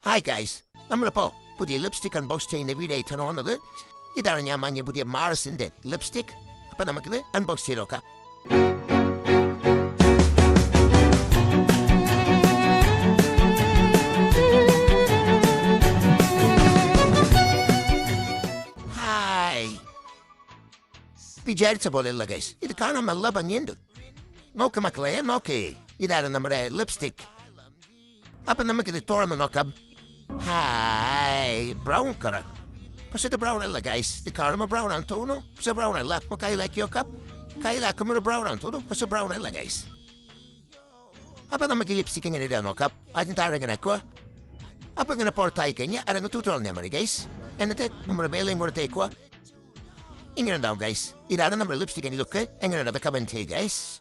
Hi guys, namre po. Puti lipstick unboxing every day tan onalı. Idaran yaman ya puti Mars'ın de lipstick. Apa namaklı unboxing ka. Hi. Pijerca bolella guys. Ida kana malaban yendo. Moka maklaya moki. Idaran namre lipstick. Apa namaklı torma nokab. Hi, brown kara. Pasito brown ella guys. Di kara mo brown antono. Sa brown ella. Mo kaila kiyokap. Kaila kumuro brown antono. Pasa brown ella guys. Apa na mag-lipstick nga nila no kap? Atin tara nga ko. Apa nga naportay kanya? Ara no tutorial naman guys. And ito, numero mailing mo tayo ko. Ingin na daw guys. Irada numero lipstick nga nilukay. Ingin na daw kabante guys.